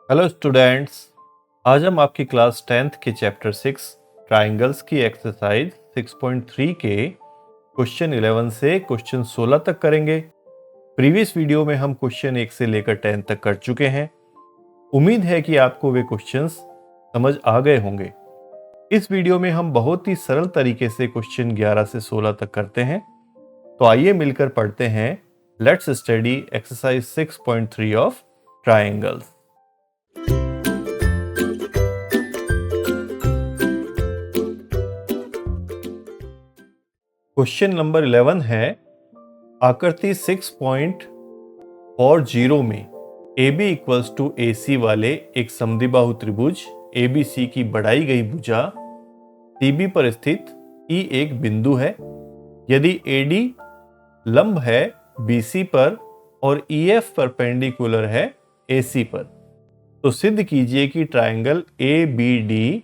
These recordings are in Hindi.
Hello students. आज हम आपकी क्लास 10th के चैप्टर 6 ट्राइंगल्स की एक्सरसाइज 6.3 के क्वेश्चन 11 से क्वेश्चन 16 तक करेंगे। प्रीवियस वीडियो में हम क्वेश्चन 1 से लेकर 10 तक कर चुके हैं। उम्मीद है कि आपको वे क्वेश्चंस समझ आ गए होंगे। इस वीडियो में हम बहुत ही सरल तरीके से क्वेश्चन 11 से 16 तक करते हैं। तो आइए मिलकर पढ़ते हैं। Let's study exercise 6.3 of triangles. Question number 11 है, आकृति 6.40 में AB इक्वल्स टू AC वाले एक समद्विबाहु त्रिभुज ABC की बढ़ाई गई भुजा CB पर स्थित E एक बिंदु है। यदि AD लंब है BC पर और EF परपेंडिकुलर है AC पर, तो सिद्ध कीजिए कि ट्रायंगल ABD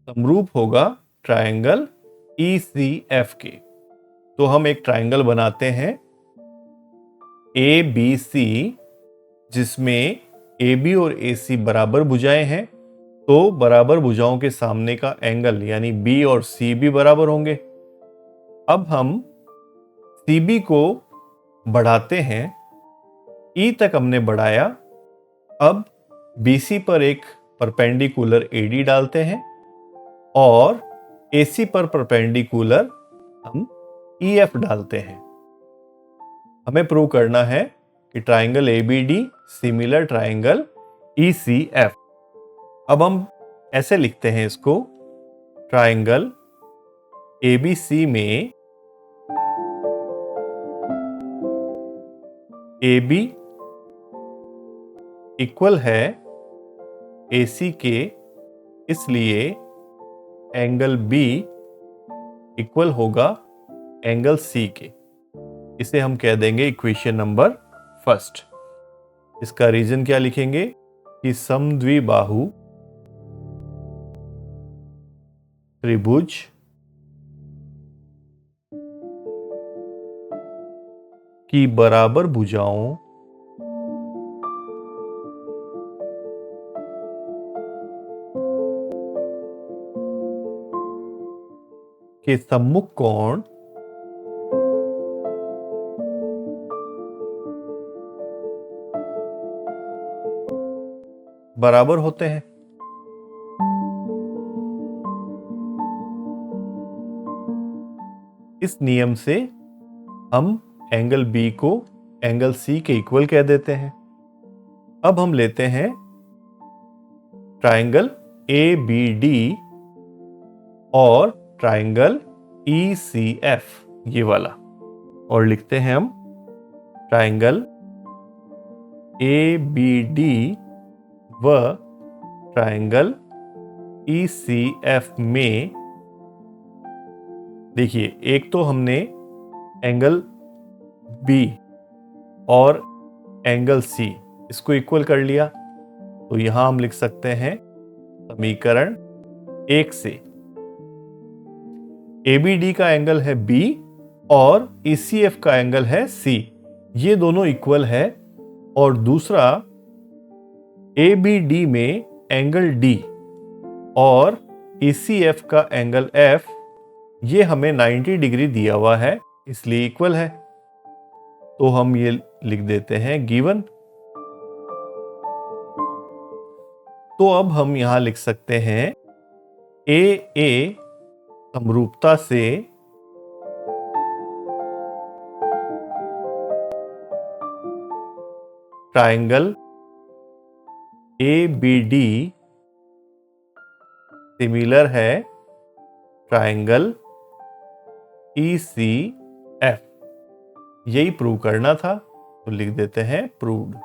समरूप होगा ट्रायंगल ECF के। तो हम एक ट्रायंगल बनाते हैं ABC, जिसमें AB और AC बराबर भुजाएं हैं। तो बराबर भुजाओं के सामने का एंगल यानी B और C भी बराबर होंगे। अब हम CB को बढ़ाते हैं, E तक हमने बढ़ाया। अब BC पर एक परपेंडिकुलर AD डालते हैं और AC पर परपेंडिकुलर हम EF डालते हैं। हमें प्रूव करना है कि triangle ABD similar triangle ECF। अब हम ऐसे लिखते हैं इसको, ट्राइंगल ABC में AB इक्वल है AC के, इसलिए एंगल B इक्वल होगा एंगल C के। इसे हम कह देंगे इक्वेशन नंबर फर्स्ट। इसका रीजन क्या लिखेंगे कि समद्विबाहु त्रिभुज की बराबर भुजाओं के सम्मुख कोण बराबर होते हैं। इस नियम से हम एंगल B को एंगल C के इक्वल कह देते हैं। अब हम लेते हैं ट्राइंगल ABD और ट्राइंगल ECF, ये वाला, और लिखते हैं हम ट्राइंगल ABD व ट्राइंगल ECF में। देखिए, एक तो हमने एंगल B और एंगल C इसको इक्वल कर लिया, तो यहां हम लिख सकते हैं समीकरण 1 से ABD का एंगल है B और ECF का एंगल है C, ये दोनों इक्वल है। और दूसरा, ABD में एंगल D और ECF का एंगल F, ये हमें 90 डिग्री दिया हुआ है, इसलिए इक्वल है। तो हम ये लिख देते हैं गिवन। तो अब हम यहां लिख सकते हैं AA समरूपता से ट्राइंगल ABD सिमिलर है ट्राइंगल ECF। यही प्रूव करना था, तो लिख देते हैं प्रूव्ड।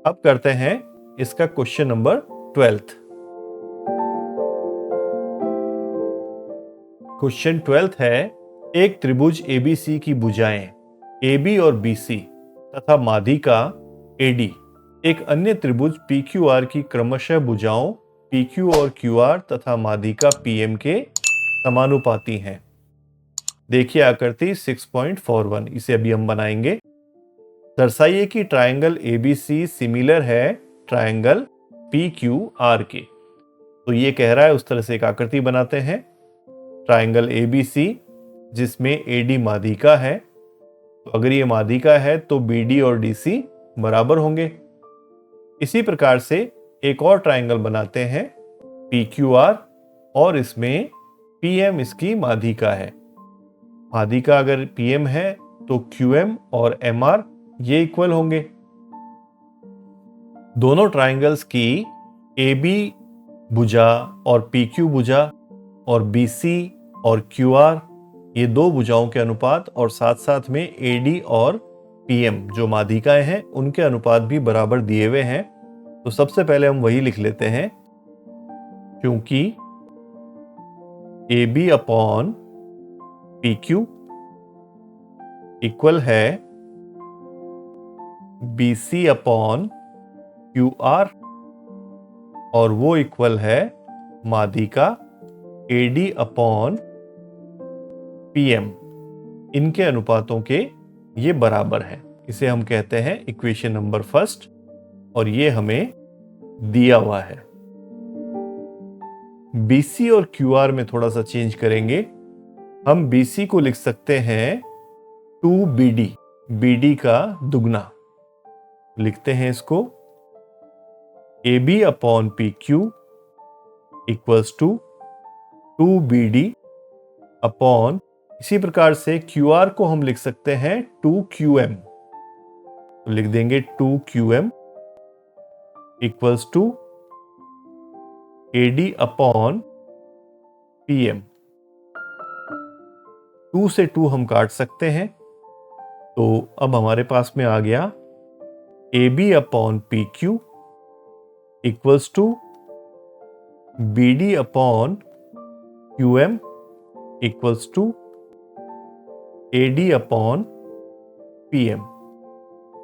अब करते हैं इसका क्वेश्चन नंबर 12। क्वेश्चन 12 है, एक त्रिभुज ABC की भुजाएं AB और BC तथा माध्यिका AD एक अन्य त्रिभुज PQR की क्रमशः भुजाओं PQ और QR तथा माध्यिका PM के समानुपाती हैं। देखिए आकृति 6.41, इसे अभी हम बनाएंगे। दर्शाइए कि ट्रायंगल एबीसी सिमिलर है ट्रायंगल पीक्यूआर के। तो ये कह रहा है, उस तरह से एक आकृति बनाते हैं। ट्रायंगल एबीसी जिसमें एडी माध्यिका है, तो अगर ये माध्यिका है तो बीडी और डीसी बराबर होंगे। इसी प्रकार से एक और ट्रायंगल बनाते हैं पीक्यूआर, और इसमें पीएम इसकी माध्यिका है। माध्यिका अगर पीएम है तो क्यूएम और एमआर ये इक्वल होंगे। दोनों ट्रायंगल्स की एबी भुजा और पीक्यू भुजा और बीसी और क्यूआर ये दो भुजाओं के अनुपात, और साथ साथ में एडी और पीएम जो माध्यिकाएं हैं उनके अनुपात भी बराबर दिए हुए हैं। तो सबसे पहले हम वही लिख लेते हैं, क्योंकि AB अपॉन PQ इक्वल है BC अपॉन QR, और वो इक्वल है माध्यिका AD अपॉन PM। इनके अनुपातों के ये बराबर है। इसे हम कहते हैं इक्वेशन नंबर फर्स्ट, और ये हमें दिया हुआ है। BC और QR में थोड़ा सा चेंज करेंगे। हम BC को लिख सकते हैं 2BD, BD का दुगना। लिखते हैं इसको AB upon PQ equals to 2BD upon, इसी प्रकार से QR को हम लिख सकते हैं 2QM। तो लिख देंगे 2QM equals to AD upon PM। 2 से 2 हम काट सकते हैं, तो अब हमारे पास में आ गया AB upon PQ equals to BD upon QM equals to AD upon PM।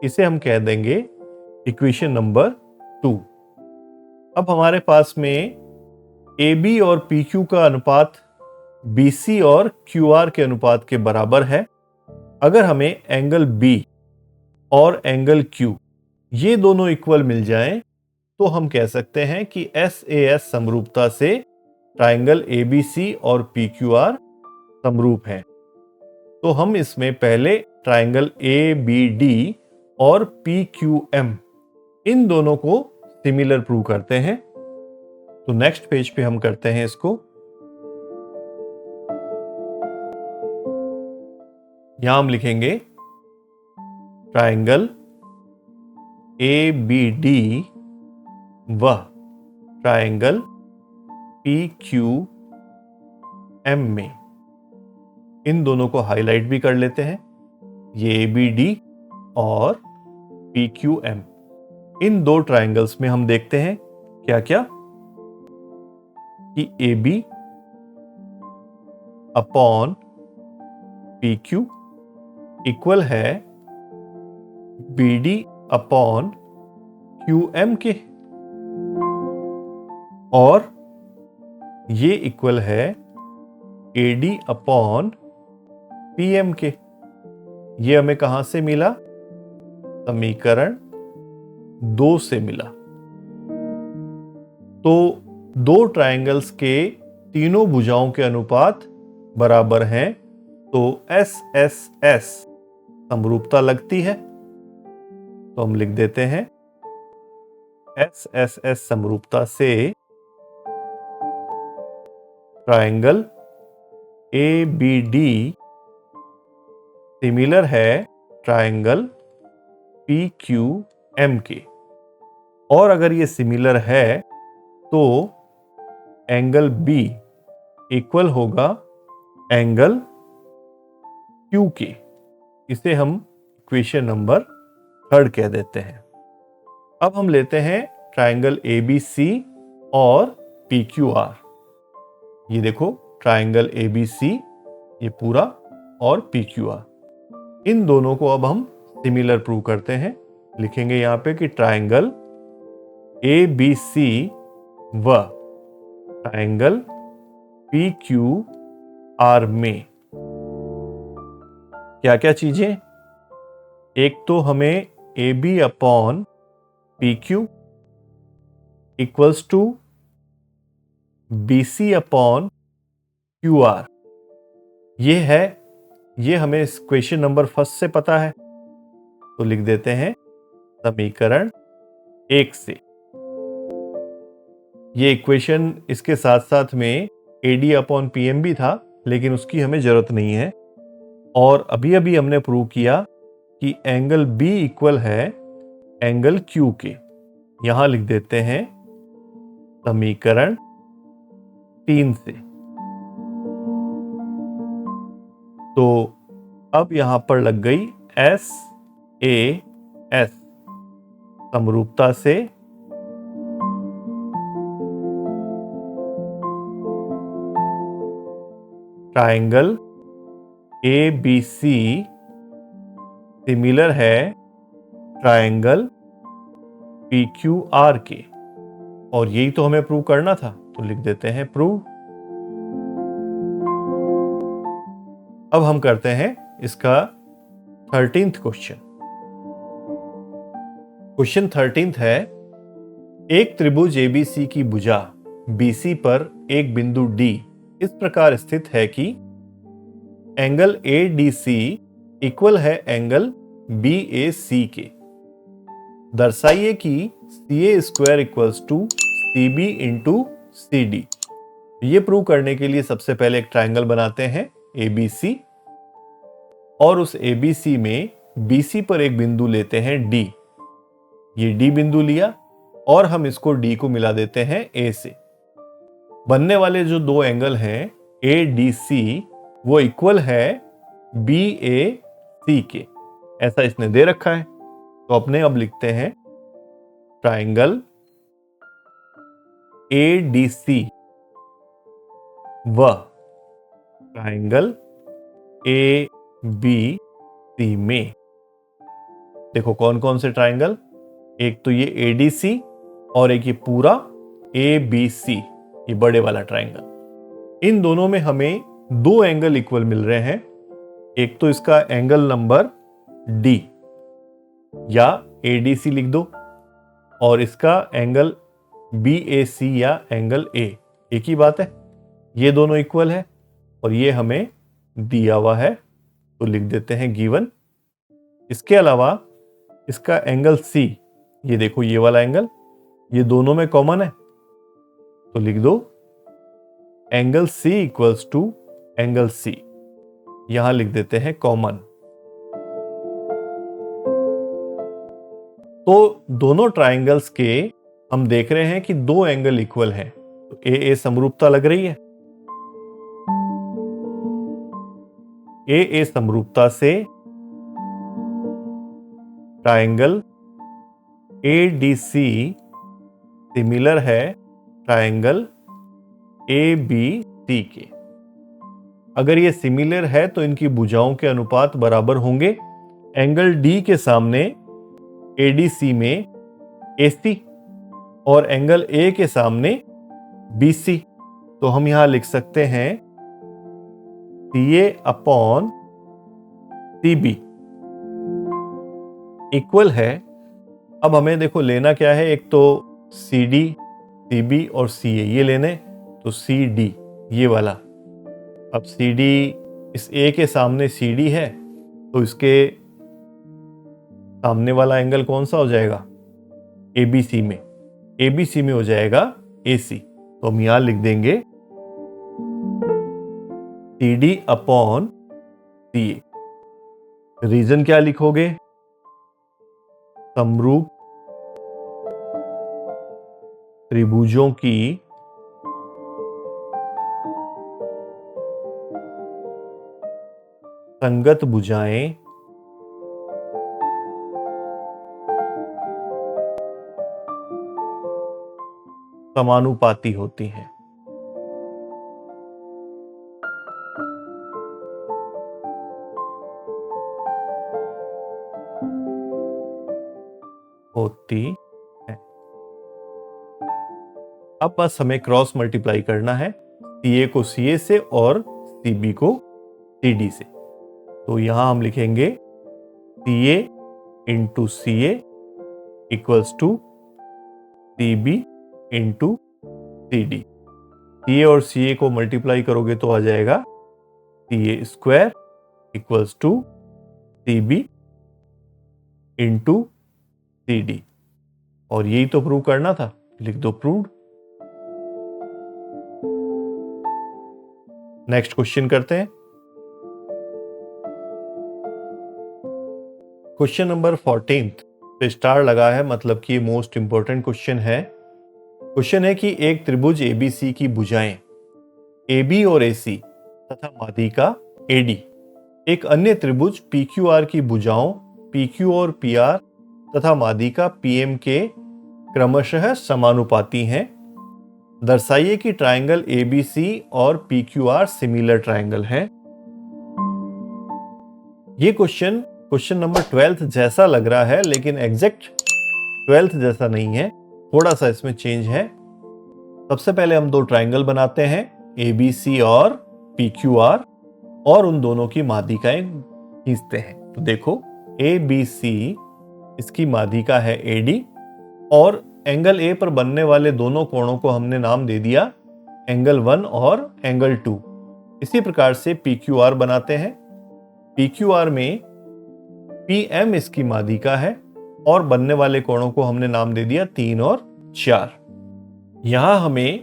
इसे हम कह देंगे इक्वेशन नंबर 2। अब हमारे पास में AB और PQ का अनुपात BC और QR के अनुपात के बराबर है। अगर हमें एंगल B और एंगल Q ये दोनों इक्वल मिल जाएं, तो हम कह सकते हैं कि SAS समरूपता से ट्रायंगल ABC और PQR समरूप हैं। तो हम इसमें पहले ट्रायंगल ABD और PQM इन दोनों को सिमिलर प्रूव करते हैं। तो नेक्स्ट पेज पे हम करते हैं इसको। यहां हम लिखेंगे ट्रायंगल ABD व ट्रायंगल PQM में, इन दोनों को हाईलाइट भी कर लेते हैं। ये ABD और PQM, इन दो ट्रायंगल्स में हम देखते हैं क्या क्या, कि AB अपॉन PQ इक्वल है BD अपॉन QM के, और ये इक्वल है AD अपॉन PM के। ये हमें कहां से मिला? समीकरण 2 से मिला। तो दो ट्रायंगल्स के तीनों भुजाओं के अनुपात बराबर हैं, तो SSS समरूपता लगती है। तो हम लिख देते हैं SSS समरूपता से ट्रायंगल ABD सिमिलर है ट्रायंगल PQM के, और अगर ये सिमिलर है तो एंगल B इक्वल होगा एंगल Q के। इसे हम इक्वेशन नंबर 3 कह देते हैं। अब हम लेते हैं ट्रायंगल ABC और PQR। ये देखो ट्रायंगल ABC ये पूरा, और PQR, इन दोनों को अब हम सिमिलर प्रूव करते हैं। लिखेंगे यहां पे कि ट्रायंगल ABC व ट्रायंगल PQR में क्या क्या चीजें? एक तो हमें AB upon PQ equals to BC upon QR ये हमें इस क्वेश्चन नंबर फर्स्ट से पता है, तो लिख देते हैं समीकरण 1 से। ये इक्वेशन इसके साथ साथ में AD अपॉन PM भी था, लेकिन उसकी हमें जरूरत नहीं है। और अभी अभी हमने प्रूव किया कि एंगल B इक्वल है एंगल Q के। यहां लिख देते हैं समीकरण 3 से। तो अब यहां पर लग गई SAS समरूपता से ट्रायंगल ABC सिमिलर है ट्रायंगल PQR के, और यही तो हमें प्रूव करना था, तो लिख देते हैं प्रूव। अब हम करते हैं इसका 13th क्वेश्चन। क्वेश्चन 13th है, एक त्रिभुज ABC की भुजा BC पर एक बिंदु D इस प्रकार स्थित है कि एंगल ADC इक्वल है एंगल BAC के। दर्शाइए कि CA square equals to CB into CD। ये प्रूव करने के लिए सबसे पहले एक ट्रायंगल बनाते हैं ABC, और उस ABC में BC पर एक बिंदु लेते हैं D। ये D बिंदु लिया और हम इसको D को मिला देते हैं A से। बनने वाले जो दो एंगल हैं ADC वो इक्वल है BAC के, ऐसा इसने दे रखा है। तो अपने अब लिखते हैं ट्रायंगल ADC व ट्रायंगल ABC में, देखो कौन कौन से ट्रायंगल, एक तो ये ADC और एक ये पूरा ABC, ये बड़े वाला ट्रायंगल। इन दोनों में हमें दो एंगल इक्वल मिल रहे हैं। एक तो इसका एंगल नंबर D या ADC लिख दो, और इसका एंगल BAC या एंगल A, एक ही बात है, ये दोनों इक्वल है और ये हमें दिया हुआ है, तो लिख देते हैं गिवन। इसके अलावा इसका एंगल C, ये देखो ये वाला एंगल, ये दोनों में कॉमन है, तो लिख दो angle C equals to angle C, यहां लिख देते हैं कॉमन। तो दोनों ट्रायंगल्स के हम देख रहे हैं कि दो एंगल इक्वल हैं, तो AA समरूपता लग रही है। AA समरूपता से ट्रायंगल ADC सिमिलर है ट्रायंगल ABC के। अगर ये सिमिलर है तो इनकी भुजाओं के अनुपात बराबर होंगे। एंगल D के सामने ADC में AC और एंगल A के सामने BC, तो हम यहां लिख सकते हैं CA अपॉन CB इक्वल है। अब हमें देखो लेना क्या है, एक तो CD, CB और CA ये लेने, तो CD ये वाला। अब CD इस A के सामने CD है, तो इसके सामने वाला एंगल कौन सा हो जाएगा, ABC में, ABC में हो जाएगा AC, तो हम यहां लिख देंगे CD अपॉन CA। रीजन क्या लिखोगे, समरूप त्रिभुजों की संगत भुजाएं समानुपाती होती हैं। होती है। अब बस हमें क्रॉस मल्टीप्लाई करना है, CA को CA से और CB को CD से। तो यहां हम लिखेंगे CA into C A equals to C B into C D. C A और सी ए को मल्टीप्लाई करोगे तो आ जाएगा C A square equals to C B into C D. और यही तो प्रूव करना था, लिख दो प्रूव्ड। नेक्स्ट क्वेश्चन करते हैं। क्वेश्चन नंबर 14 पे स्टार लगा है, मतलब कि मोस्ट इंपॉर्टेंट क्वेश्चन है। क्वेश्चन है कि एक त्रिभुज एबीसी की भुजाएं AB और AC तथा माध्यिका AD एक अन्य त्रिभुज PQR की भुजाओं PQ और PR तथा माध्यिका PM के क्रमशः समानुपाती हैं। दर्शाइए कि ट्रायंगल ABC और PQR सिमिलर ट्रायंगल है। ये क्वेश्चन नंबर 12 जैसा लग रहा है, लेकिन एग्जैक्ट 12 जैसा नहीं है, थोड़ा सा इसमें चेंज है। सबसे पहले हम दो ट्रायंगल बनाते हैं, ABC और PQR, और उन दोनों की माध्यिकाएं खींचते हैं। तो देखो ABC, इसकी माध्यिका है AD, और एंगल A पर बनने वाले दोनों कोणों को हमने नाम दे दिया एंगल 1 और एंगल 2। इसी प्रकार से PQR बनाते हैं। PQR में PM इसकी माध्यिका है और बनने वाले कोणों को हमने नाम दे दिया 3 और 4। यहां हमें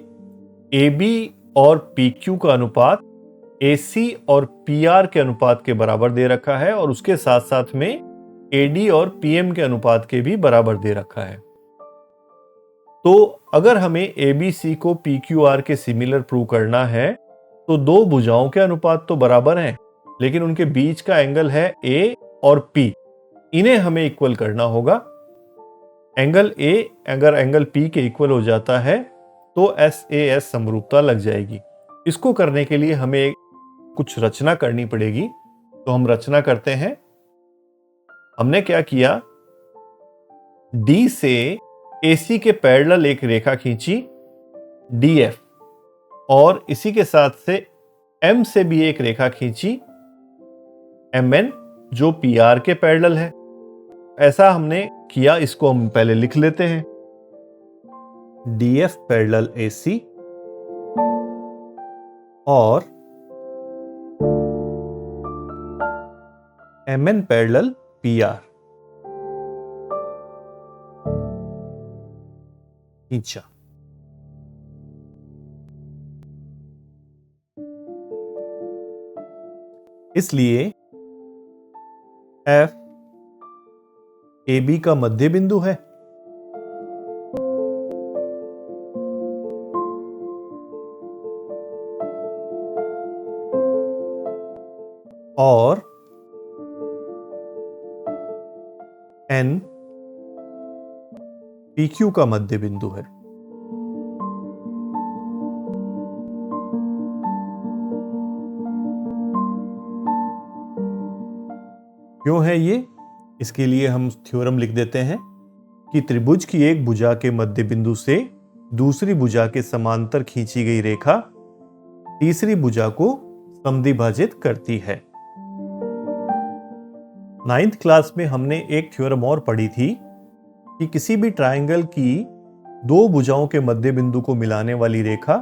AB और PQ का अनुपात AC और PR के अनुपात के बराबर दे रखा है, और उसके साथ साथ में AD और PM के अनुपात के भी बराबर दे रखा है। तो अगर हमें ABC को PQR के सिमिलर प्रूव करना है तो दो भुजाओं के अनुपात तो बराबर हैं, लेकिन उनके बीच का एंगल है A और P, इन्हें हमें इक्वल करना होगा। एंगल A अगर एंगल P के इक्वल हो जाता है तो SAS समरूपता लग जाएगी। इसको करने के लिए हमें कुछ रचना करनी पड़ेगी, तो हम रचना करते हैं। हमने क्या किया, D से AC के पैरेलल एक रेखा खींची DF, और इसी के साथ से M से भी एक रेखा खींची MN जो PR के पैरेलल है। ऐसा हमने किया, इसको हम पहले लिख लेते हैं। DF पैरेलल AC और MN पैरेलल PR खींचा। इसलिए F AB का मध्य बिंदु है और N PQ का मध्य बिंदु है। क्यों है ये? इसके लिए हम थ्योरम लिख देते हैं कि त्रिभुज की एक भुजा के मध्य बिंदु से दूसरी भुजा के समांतर खींची गई रेखा तीसरी भुजा को समद्विभाजित करती है। 9th क्लास में हमने एक थ्योरम और पढ़ी थी कि किसी भी ट्रायंगल की दो भुजाओं के मध्य बिंदु को मिलाने वाली रेखा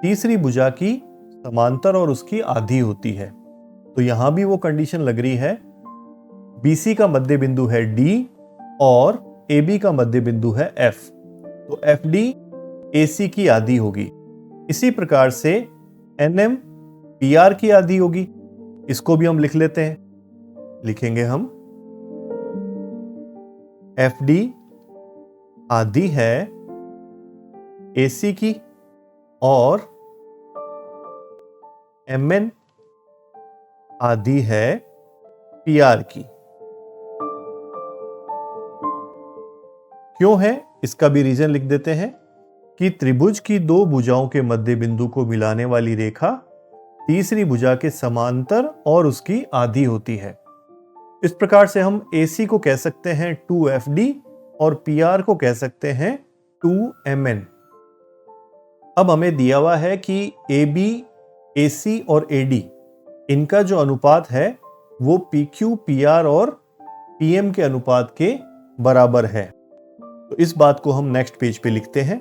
तीसरी भुजा की समांतर और उसकी आधी होती है। तो यहां भी वो कंडीशन लग रही है। BC का मध्य बिंदु है D और AB का मध्य बिंदु है F, तो FD AC की आधी होगी। इसी प्रकार से NM PR की आधी होगी। इसको भी हम लिख लेते हैं, लिखेंगे हम FD आधी है AC की और MN आधी है PR की। क्यों है, इसका भी रीजन लिख देते हैं कि त्रिभुज की दो भुजाओं के मध्य बिंदु को मिलाने वाली रेखा तीसरी भुजा के समांतर और उसकी आधी होती है। इस प्रकार से हम AC को कह सकते हैं 2FD और PR को कह सकते हैं 2MN। अब हमें दिया हुआ है कि AB, AC और AD इनका जो अनुपात है वो PQ, PR और पीएम के अनुपात के बराबर है। तो इस बात को हम नेक्स्ट पेज पे लिखते हैं।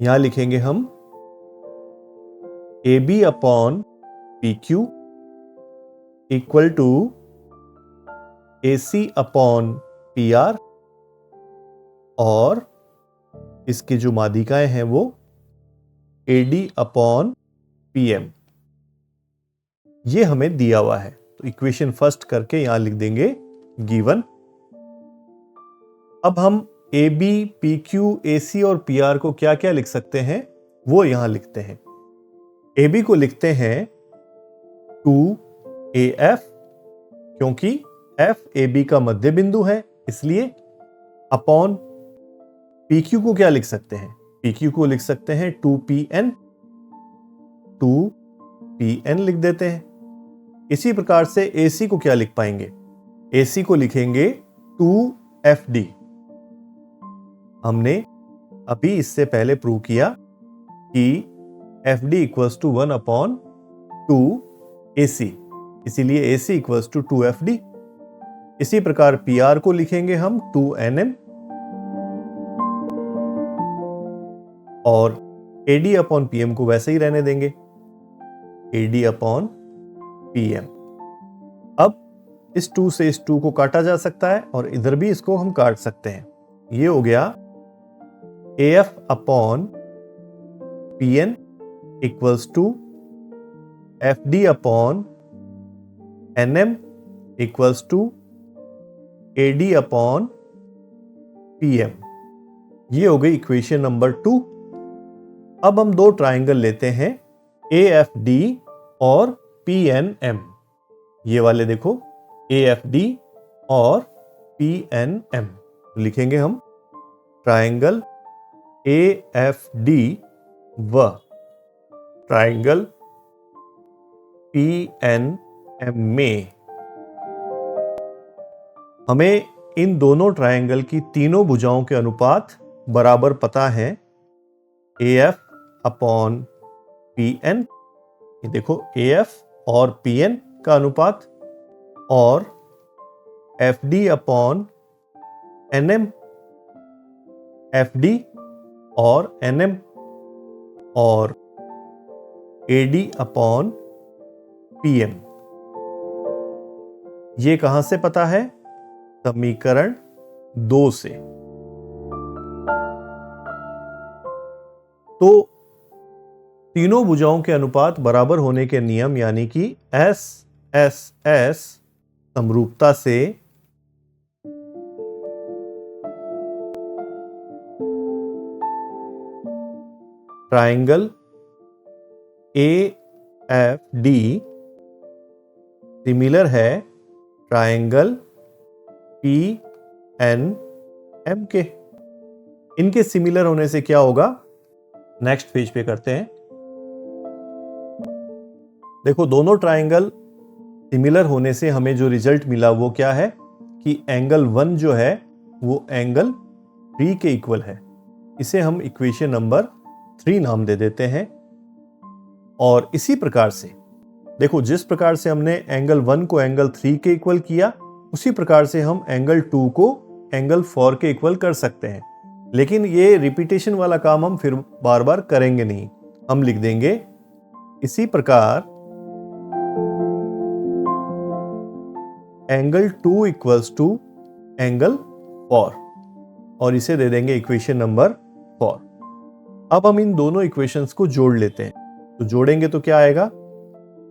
यहां लिखेंगे हम AB upon PQ equal to AC upon PR और इसकी जो माध्यिकाएं हैं वो AD अपॉन PM। ये हमें दिया हुआ है, तो इक्वेशन फर्स्ट करके यहां लिख देंगे गिवन। अब हम AB, PQ, AC और PR को क्या क्या लिख सकते हैं वो यहां लिखते हैं। AB को लिखते हैं 2AF, क्योंकि F AB का मध्य बिंदु है इसलिए, अपॉन PQ को क्या लिख सकते हैं, PQ को लिख सकते हैं 2PN, 2PN लिख देते हैं। इसी प्रकार से AC को क्या लिख पाएंगे, AC को लिखेंगे 2FD। हमने अभी इससे पहले प्रूव किया कि FD equals to 1 upon 2AC, इसीलिए AC इक्वल्स टू 2FD। इसी प्रकार PR को लिखेंगे हम 2NM और AD अपॉन PM को वैसे ही रहने देंगे, AD अपॉन PM। अब इस 2 से इस 2 को काटा जा सकता है और इधर भी इसको हम काट सकते हैं। ये हो गया AF upon PN equals to FD upon NM equals to AD upon PM। ये हो गई इक्वेशन नंबर 2। अब हम दो ट्राइंगल लेते हैं AFD और PNM। ये वाले देखो AFD और PNM, लिखेंगे हम ट्राइंगल AFD व ट्राइंगल PNM में हमें इन दोनों ट्राइंगल की तीनों भुजाओं के अनुपात बराबर पता है। AF अपॉन PN, ये देखो AF और PN का अनुपात, और FD अपॉन NM, FD और NM, और AD अपॉन PM। ये कहां से पता है, समीकरण 2 से। तो तीनों भुजाओं के अनुपात बराबर होने के नियम यानी कि SSS समरूपता से ट्राइंगल AFD सिमिलर है ट्राइंगल PNM के। इनके सिमिलर होने से क्या होगा, नेक्स्ट पेज पे करते हैं। देखो दोनों ट्राइंगल सिमिलर होने से हमें जो रिजल्ट मिला वो क्या है कि एंगल 1 जो है वो एंगल 3 के इक्वल है। इसे हम इक्वेशन नंबर 3 नाम दे देते हैं। और इसी प्रकार से देखो जिस प्रकार से हमने एंगल 1 को एंगल 3 के इक्वल किया, उसी प्रकार से हम एंगल 2 को एंगल 4 के इक्वल कर सकते हैं। लेकिन ये रिपीटेशन वाला काम हम फिर बार बार करेंगे नहीं। हम लिख देंगे इसी प्रकार एंगल 2 इक्वल्स टू एंगल 4, और इसे दे देंगे इक्वेशन नंबर 4। अब हम इन दोनों इक्वेशंस को जोड़ लेते हैं। तो जोड़ेंगे तो क्या आएगा,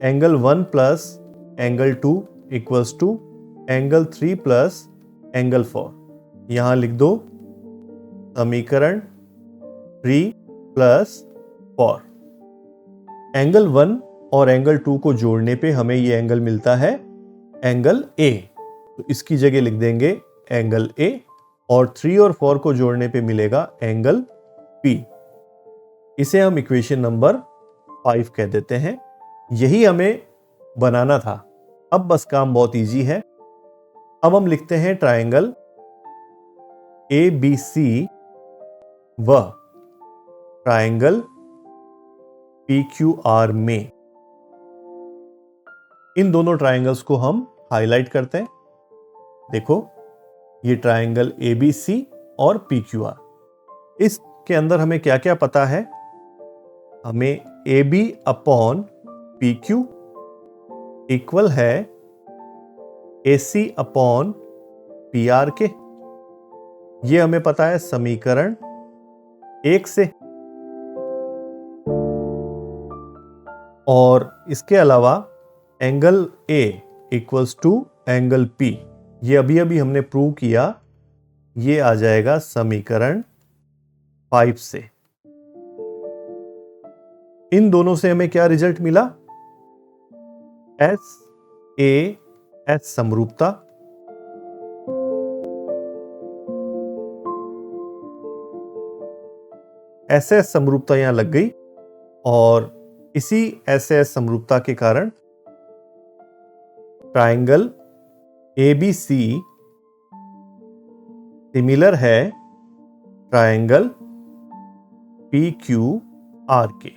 angle 1 plus angle 2 equals to angle 3 plus angle 4। यहां लिख दो समीकरण 3 प्लस 4। एंगल 1 और एंगल 2 को जोड़ने पे हमें ये एंगल मिलता है एंगल A, तो इसकी जगह लिख देंगे एंगल A, और 3 और 4 को जोड़ने पे मिलेगा एंगल P। इसे हम इक्वेशन नंबर 5 कह देते हैं। यही हमें बनाना था। अब बस काम बहुत इजी है। अब हम लिखते हैं ट्राइंगल ABC व ट्राइंगल PQR में इन दोनों ट्राइंगल्स को हम हाईलाइट करते हैं। देखो, ये ट्राइंगल ABC और PQR। इसके अंदर हमें क्या क्या पता है? हमें AB अपॉन PQ इक्वल है AC अपॉन PR के। ये हमें पता है समीकरण 1 से। और इसके अलावा angle A equals to angle P, ये अभी अभी हमने प्रूव किया, ये आ जाएगा समीकरण 5 से। इन दोनों से हमें क्या रिजल्ट मिला? SAS समरूपता, SS समरूपता यहां लग गई, और इसी SAS समरूपता के कारण ट्राइंगल ABC सिमिलर है ट्राइंगल PQR के।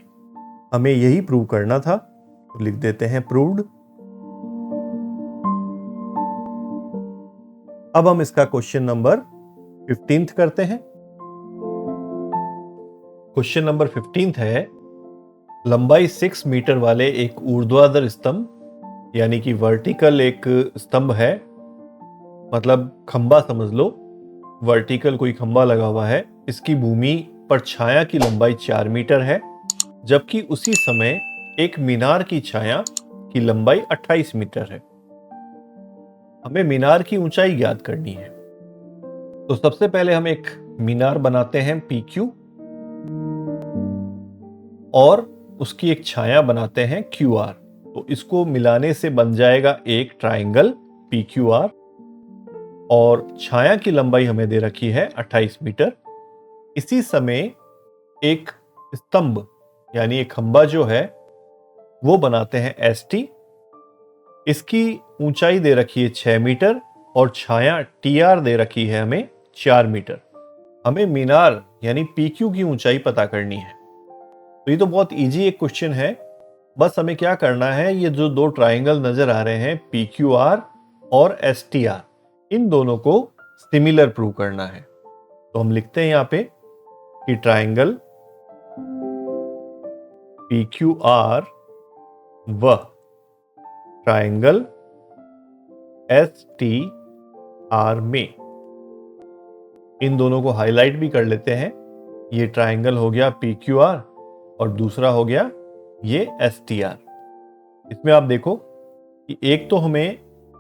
हमें यही प्रूव करना था, तो लिख देते हैं प्रूव्ड। अब हम इसका क्वेश्चन नंबर 15 करते हैं। क्वेश्चन नंबर 15 है, लंबाई 6 मीटर वाले एक ऊर्ध्वाधर स्तंभ, यानी कि वर्टिकल एक स्तंभ है, मतलब खंबा समझ लो, वर्टिकल कोई खंबा लगा हुआ है। इसकी भूमि पर छाया की लंबाई 4 मीटर है, जबकि उसी समय एक मीनार की छाया की लंबाई 28 मीटर है। हमें मीनार की ऊंचाई ज्ञात करनी है। तो सबसे पहले हम एक मीनार बनाते हैं PQ, और उसकी एक छाया बनाते हैं QR। तो इसको मिलाने से बन जाएगा एक ट्राइंगल PQR, और छाया की लंबाई हमें दे रखी है 28 मीटर। इसी समय एक स्तंभ यानी एक खंबा जो है वो बनाते हैं ST। इसकी ऊंचाई दे रखी है 6 मीटर, और छाया TR दे रखी है हमें 4 मीटर। हमें मीनार यानी PQ की ऊंचाई पता करनी है। तो ये तो बहुत इजी एक क्वेश्चन है। बस हमें क्या करना है, ये जो दो ट्राइंगल नजर आ रहे हैं PQR और STR, इन दोनों को सिमिलर प्रूव करना है। तो हम लिखते हैं यहां पे कि ट्राइंगल PQR व ट्राइंगल STR में, इन दोनों को हाईलाइट भी कर लेते हैं। ये ट्राइंगल हो गया PQR और दूसरा हो गया ये STR। इसमें आप देखो कि एक तो हमें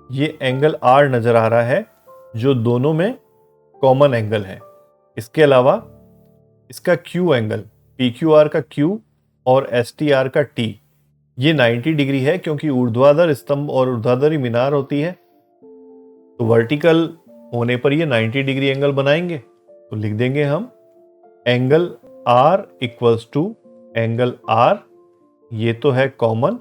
ये एंगल R नजर आ रहा है जो दोनों में कॉमन एंगल है। इसके अलावा इसका Q एंगल, PQR का Q और STR का T, ये 90 डिग्री है, क्योंकि ऊर्ध्वाधर स्तंभ और ऊर्ध्वाधर मीनार होती है। तो वर्टिकल होने पर ये 90 डिग्री एंगल बनाएंगे। तो लिख देंगे हम angle R equals to angle R, ये तो है कॉमन,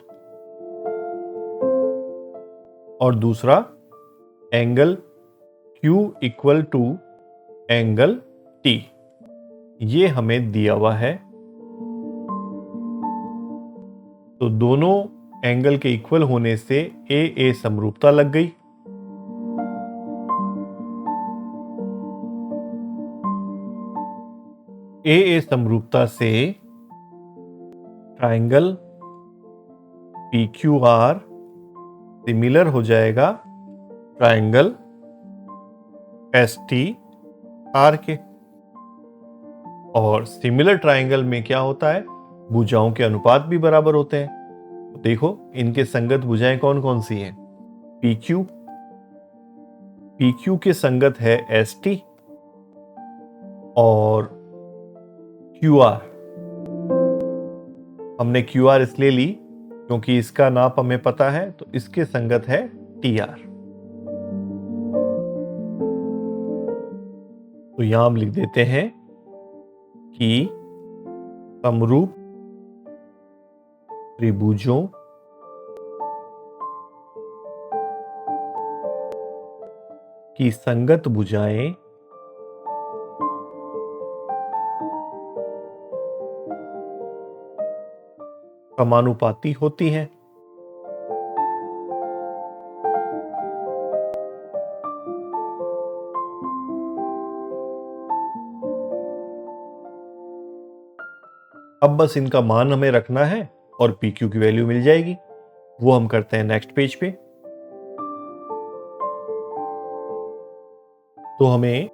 और दूसरा angle Q equal to angle T, ये हमें दिया हुआ है। तो दोनों एंगल के इक्वल होने से AA समरूपता लग गई। AA समरूपता से ट्राइंगल PQR सिमिलर हो जाएगा ट्राइंगल STR के। और सिमिलर ट्राइंगल में क्या होता है, भुजाओं के अनुपात भी बराबर होते हैं। तो देखो इनके संगत भुजाएं कौन कौन सी हैं? PQ के संगत है ST और QR। हमने QR इसलिए ली क्योंकि इसका नाप हमें पता है, तो इसके संगत है TR। तो यहां हम लिख देते हैं कि समरूप त्रिभुजों की संगत भुजाएं समानुपाती होती हैं। अब बस इनका मान हमें रखना है और PQ की वैल्यू मिल जाएगी। वो हम करते हैं नेक्स्ट पेज पे। तो हमें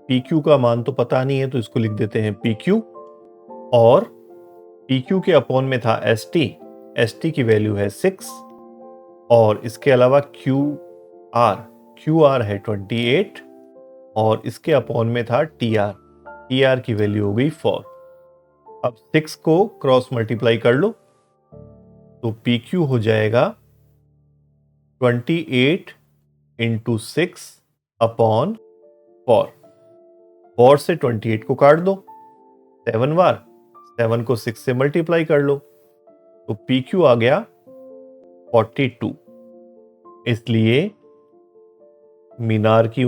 PQ का मान तो पता नहीं है, तो इसको लिख देते हैं PQ, और PQ के अपॉन में था ST की वैल्यू है 6, और इसके अलावा QR है 28, और इसके अपॉन में था TR की वैल्यू हो गई 4। अब 6 को क्रॉस मल्टीप्लाई कर लो, तो PQ हो जाएगा 28 इंटू 6 अपॉन 4। 4 से 28 को काट दो 7 बार, 7 को 6 से मल्टीप्लाई कर लो, तो PQ आ गया 42। इसलिए मीनार की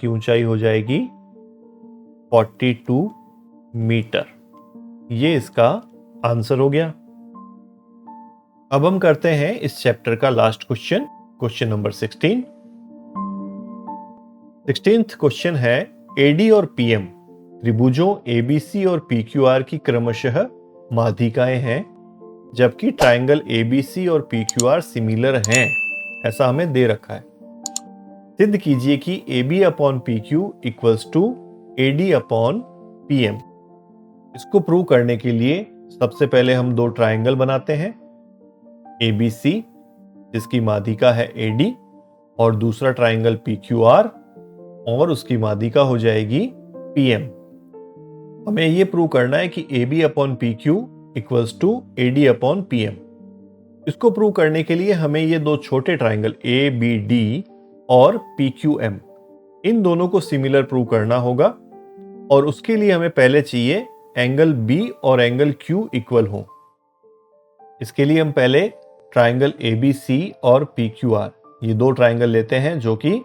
ऊंचाई हो जाएगी 42 मीटर। ये इसका आंसर हो गया। अब हम करते हैं इस चैप्टर का last question number 16। 16th question है, AD और PM त्रिभुजों ABC और PQR की क्रमशः माध्यिकाएं हैं, जबकि ट्रायंगल ABC और PQR सिमिलर हैं, ऐसा हमें दे रखा है। सिद्ध कीजिए कि AB upon PQ equals to AD upon PM। इसको प्रूव करने के लिए सबसे पहले हम दो ट्रायंगल बनाते हैं, ABC जिसकी माध्यिका है AD, और दूसरा ट्रायंगल PQR और उसकी माध्यिका हो जाएगी PM। हमें यह प्रूव करना है कि AB upon PQ equals to AD upon PM। इसको प्रूव करने के लिए हमें ये दो छोटे ट्रायंगल ABD और PQM, इन दोनों को सिमिलर प्रूव करना होगा, और उसके लिए हमें पहले चाहिए एंगल B और एंगल Q इक्वल हो। इसके लिए हम पहले ट्रायंगल ABC और PQR, ये दो ट्रायंगल लेते हैं जो कि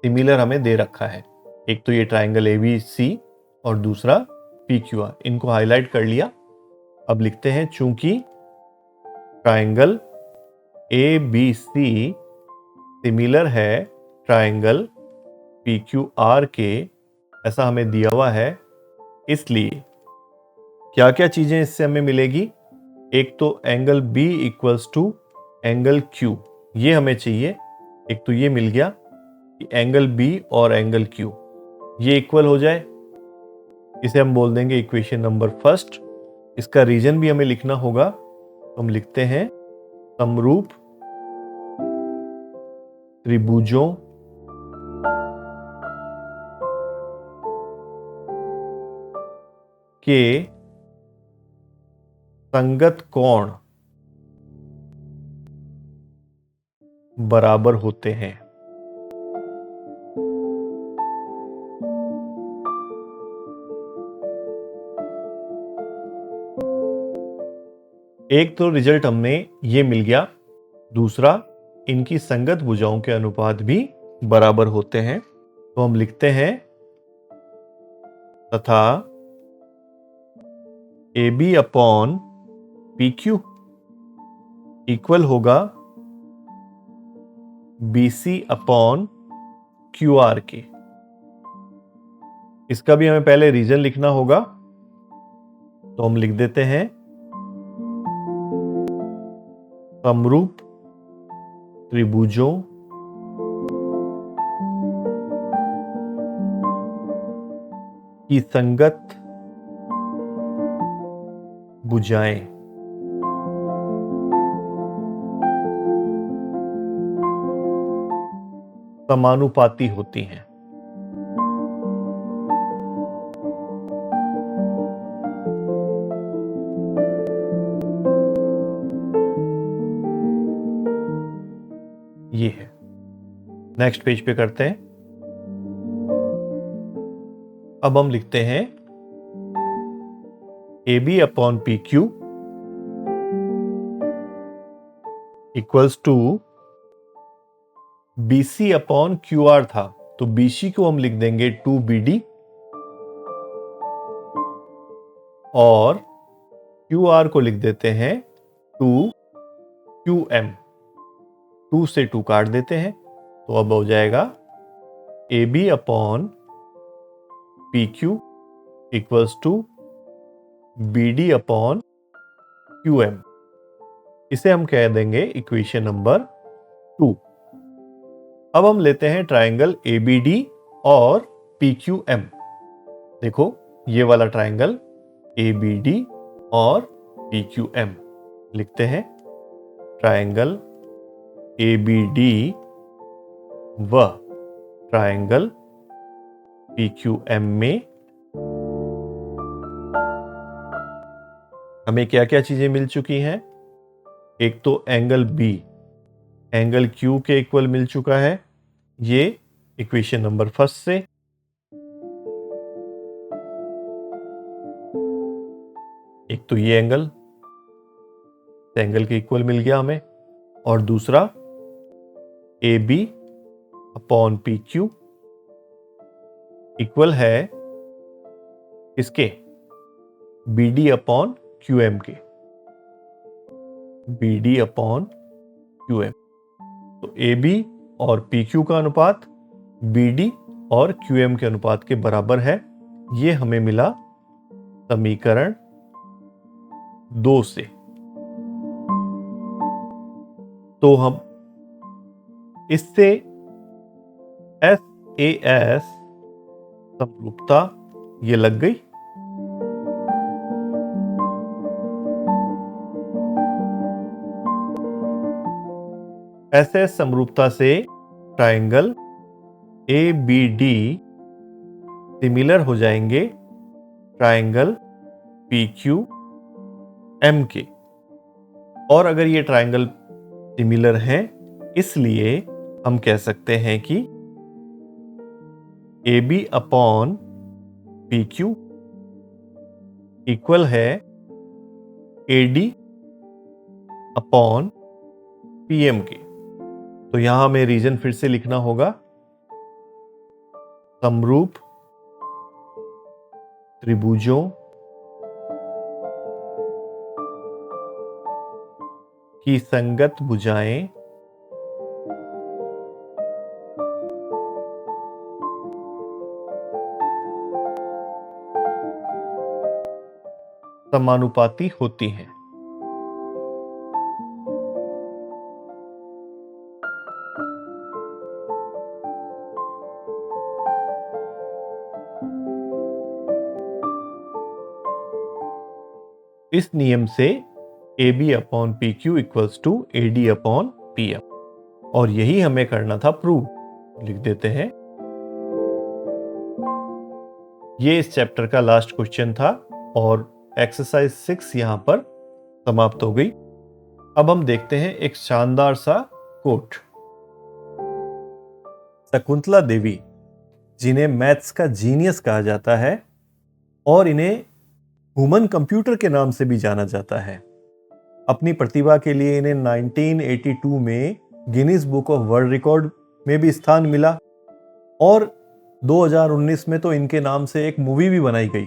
सिमिलर हमें दे रखा है। एक तो ये ट्रायंगल ABC और दूसरा PQR, इनको हाईलाइट कर लिया। अब लिखते हैं, चूंकि ट्रायंगल ABC सिमिलर है ट्रायंगल PQR के, ऐसा हमें दिया हुआ है, इसलिए क्या क्या चीजें इससे हमें मिलेगी। एक तो angle B equals to angle Q, ये हमें चाहिए। एक तो ये मिल गया कि एंगल B और एंगल Q ये इक्वल हो जाए, इसे हम बोल देंगे इक्वेशन नंबर फर्स्ट। इसका रीजन भी हमें लिखना होगा, तो हम लिखते हैं समरूप त्रिभुजों के संगत कोण बराबर होते हैं। एक तो रिजल्ट हमने ये मिल गया, दूसरा इनकी संगत भुजाओं के अनुपात भी बराबर होते हैं। तो हम लिखते हैं तथा AB अपॉन PQ इक्वल होगा BC अपॉन QR के। इसका भी हमें पहले रीजन लिखना होगा, तो हम लिख देते हैं समरूप त्रिभुजों की संगत भुजाएं समानुपाती होती हैं। ये है। नेक्स्ट पेज पे करते हैं। अब हम लिखते हैं AB upon PQ equals to BC upon QR था, तो BC को हम लिख देंगे 2BD और QR को लिख देते हैं 2QM। 2 से 2 काट देते हैं, तो अब हो जाएगा AB upon PQ equals to BD upon QM। इसे हम कह देंगे इक्वेशन नंबर 2। अब हम लेते हैं ट्रायंगल ABD और PQM। देखो ये वाला ट्रायंगल ABD और PQM लिखते हैं। ट्रायंगल ABD व ट्रायंगल PQM में हमें क्या क्या चीजें मिल चुकी हैं। एक तो एंगल B एंगल Q के इक्वल मिल चुका है, ये इक्वेशन नंबर 1 से। एक तो ये एंगल के इक्वल मिल गया हमें, और दूसरा AB अपॉन PQ इक्वल है इसके BD अपॉन QM के। BD अपॉन QM, तो AB और PQ का अनुपात BD और QM के अनुपात के बराबर है। ये हमें मिला समीकरण 2 से। तो हम इससे SAS समरूपता ये लग गई। SS समरूपता से ट्रायंगल ABD सिमिलर हो जाएंगे ट्रायंगल PQM के। और अगर ये ट्रायंगल सिमिलर हैं, इसलिए हम कह सकते हैं कि AB अपॉन PQ इक्वल है AD अपॉन PM के। तो यहां हमें रीजन फिर से लिखना होगा। समरूप त्रिभुजों की संगत भुजाएं समानुपाती होती हैं। इस नियम से AB upon PQ equals to AD upon PM, और यही हमें करना था प्रूव। लिख देते हैं। ये इस चैप्टर का लास्ट क्वेश्चन था और एक्सरसाइज 6 यहां पर समाप्त हो गई। अब हम देखते हैं एक शानदार सा कोट। शकुंतला देवी, जिन्हें मैथ्स का जीनियस कहा जाता है और इन्हें ह्यूमन कंप्यूटर के नाम से भी जाना जाता है, अपनी प्रतिभा के लिए इन्हें 1982 में Guinness book of world record में भी स्थान मिला, और 2019 में तो इनके नाम से एक मूवी भी बनाई गई,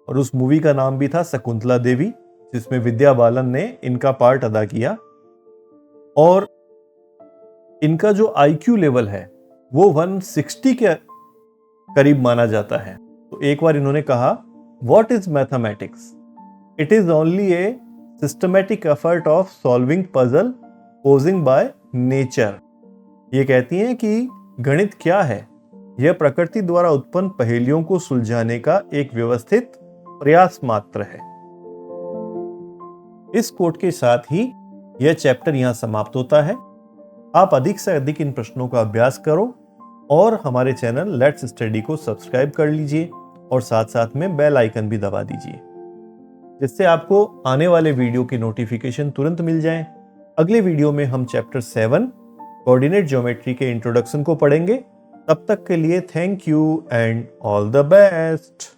और उस मूवी का नाम भी था शकुंतला देवी, जिसमें विद्या बालन ने इनका पार्ट अदा किया। और इनका जो IQ लेवल है वो 160 के करीब माना जाता है। तो एक बार इन्होंने कहा, what is mathematics? It is only A systematic effort of solving puzzle posing by nature. ये कहती हैं कि गणित क्या है? यह प्रकृति द्वारा उत्पन्न पहेलियों को सुलझाने का एक व्यवस्थित प्रयास मात्र है। इस कोट के साथ ही यह चैप्टर यहां समाप्त होता है। आप अधिक से अधिक इन प्रश्नों का अभ्यास करो और हमारे चैनल लेट्स स्टडी को सब्सक्राइब कर लीजिए, और साथ साथ में बेल आइकन भी दबा दीजिए, जिससे आपको आने वाले वीडियो की नोटिफिकेशन तुरंत मिल जाए। अगले वीडियो में हम चैप्टर 7 कोऑर्डिनेट ज्योमेट्री के इंट्रोडक्शन को पढ़ेंगे। तब तक के लिए thank you and all the best.